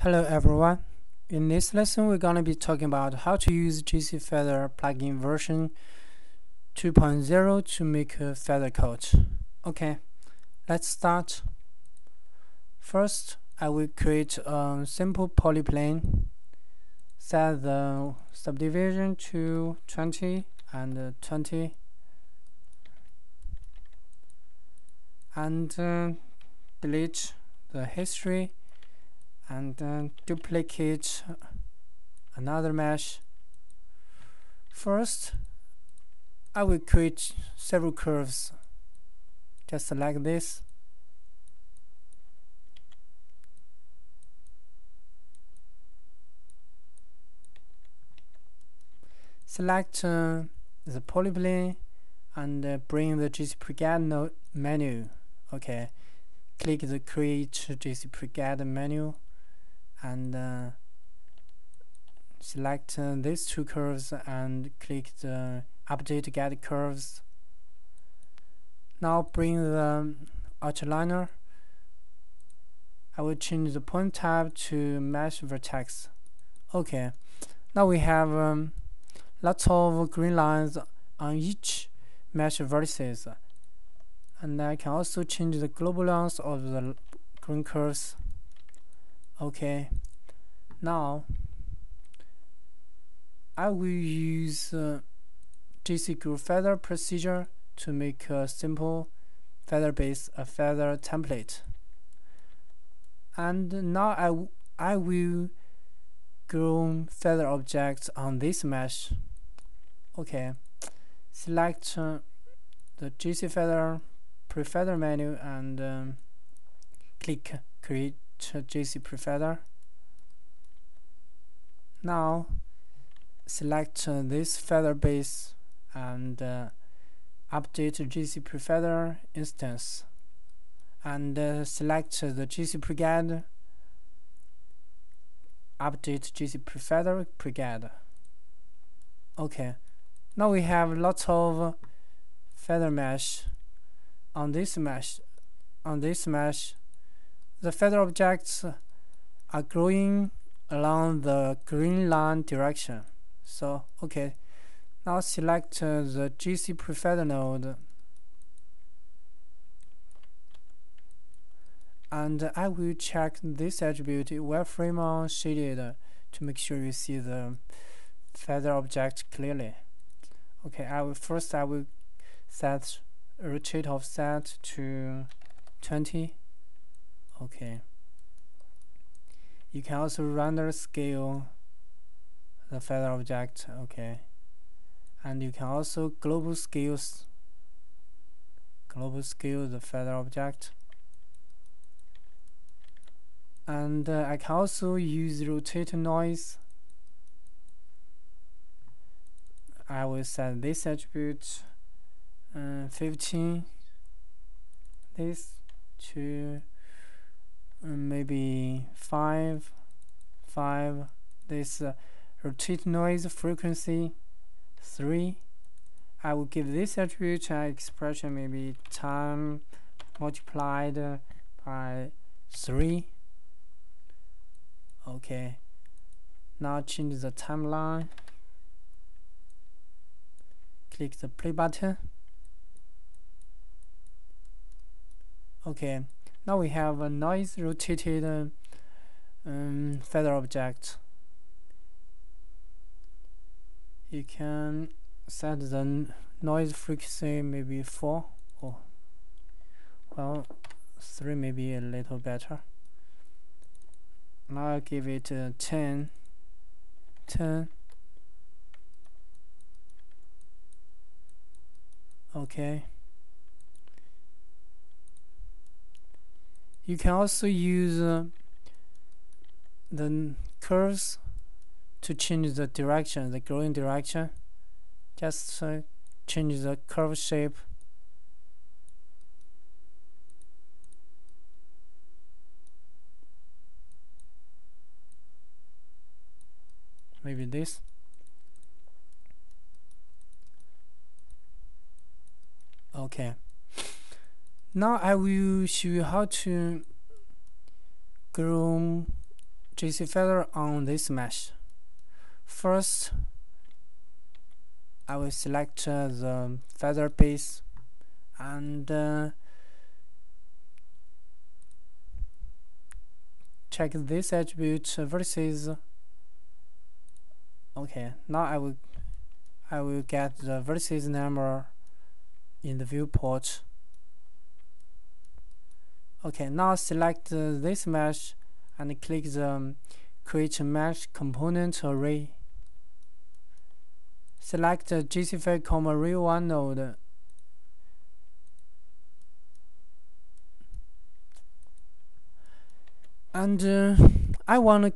Hello everyone. In this lesson we're gonna be talking about how to use jcFeather plugin version 2.0 to make a feather coat. Okay, let's start. First, I will create a simple polyplane. Set the subdivision to 20 and 20 and delete the history and duplicate another mesh. First, I will create several curves, just like this. Select the polyplane and bring the jcPreGet menu. Okay, click the Create jcPreGet menu and select these two curves and click the Update Get Curves. Now bring the outliner. I will change the point type to Mesh Vertex. Okay, now we have lots of green lines on each mesh vertices, and I can also change the global length of the green curves. Okay, now I will use jcFeather procedure to make a simple feather base, a feather template. And now I will grow feather objects on this mesh. Okay, select the jcFeather prefeather menu and click Create jcPrefeather. Now select this feather base and update jcPrefeather instance and select the jcPreGet, update jcPrefeather preGet. Okay, now we have lots of feather mesh on this mesh. The feather objects are growing along the green line direction. So okay, now select the jcPrefeather node and I will check this attribute wireframe on shaded to make sure you see the feather object clearly. Okay, I will set rotate offset to 20. Okay, you can also render scale the feather object. Okay, and you can also global scale the feather object, and I can also use rotate noise. I will set this attribute 15, this to maybe 5, this rotate noise frequency 3. I will give this attribute an expression maybe time multiplied by 3. Okay, now change the timeline, click the play button. Okay, now we have a noise rotated feather object. You can set the noise frequency maybe 4, or well 3 maybe a little better. Now I'll give it 10. Okay, you can also use the curves to change the direction, the growing direction. Just change the curve shape. Maybe this. Okay, now I will show you how to grow jcFeather on this mesh. First, I will select the feather base and check this attribute vertices. Okay, now I will get the vertices number in the viewport. Okay, now select this mesh and click the create mesh component array. Select jcFeather, array1 node. And I want to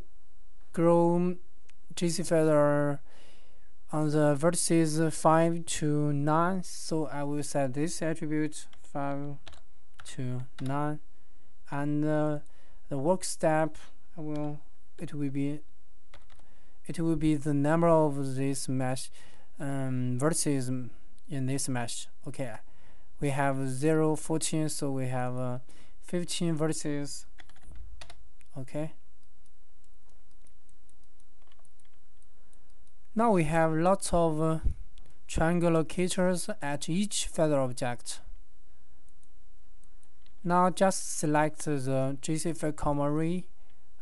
grow jcFeather on the vertices 5 to 9, so I will set this attribute 5 to 9, and the work step it will be the number of this mesh vertices in this mesh. Okay, we have 0, 14, so we have 15 vertices. Okay, now we have lots of triangle locators at each feather object. Now just select the jcFeather, array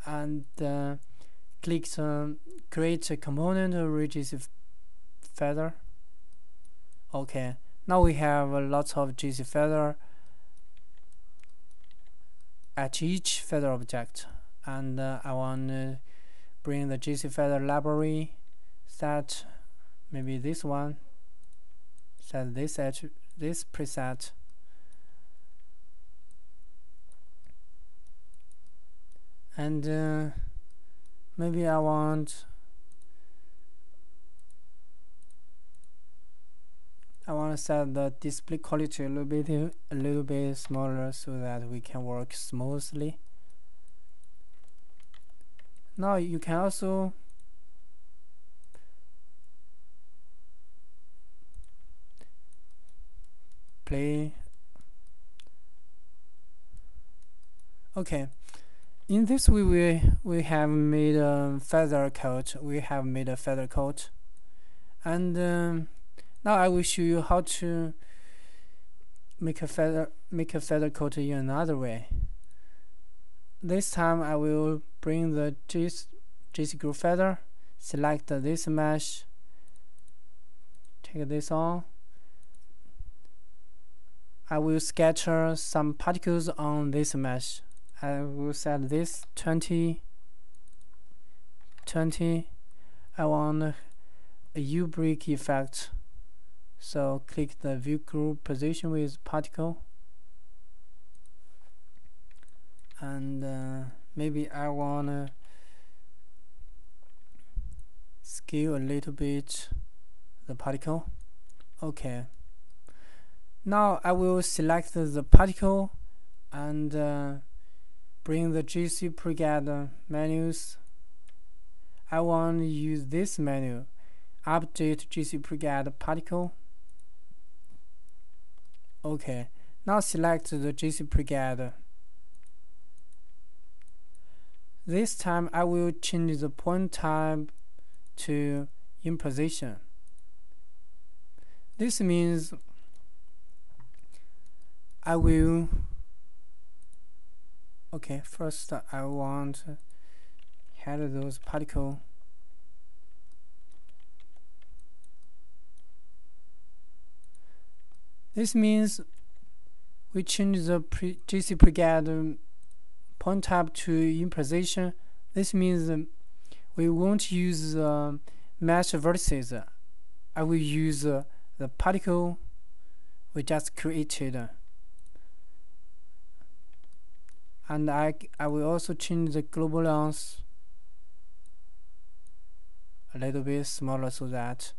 and click the create a component array jcFeather. Okay, now we have lots of jcFeather at each feather object, and I want to bring the jcFeather library, set maybe this one, set this preset, and maybe I want to set the display quality a little bit smaller so that we can work smoothly. Now you can also play. Okay, in this way we have made a feather coat. And now I will show you how to make a feather coat in another way. This time I will bring the jcFeather, select this mesh, take this on. I will scatter some particles on this mesh. I will set this 20. I want a U-break effect, so click the view group position with particle, and maybe I want to scale a little bit the particle. Okay, now I will select the particle and bring the jcPreget menus. I want to use this menu, update jcPreget particle. Okay, now select the jcPreget. This time I will change the point type to in position. This means I will first I want to head those particles. This means we change the jcPreget point type to in position. This means we won't use mesh vertices. I will use the particle we just created. And I will also change the global length a little bit smaller so that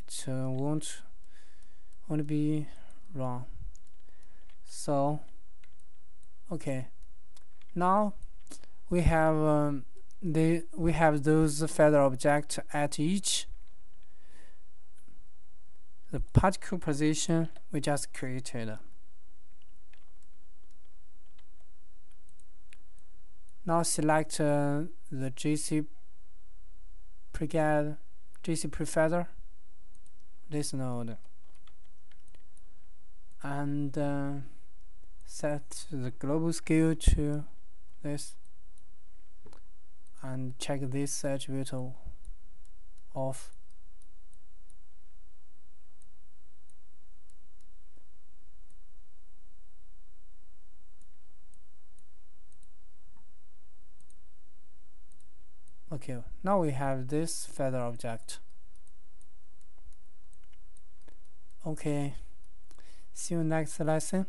it won't be wrong. So okay, now we have those feather objects at each the particle position we just created. Now select the jcFeather, this node, and set the global scale to this, and check this attribute off. Okay, now we have this feather object. Okay, see you next lesson.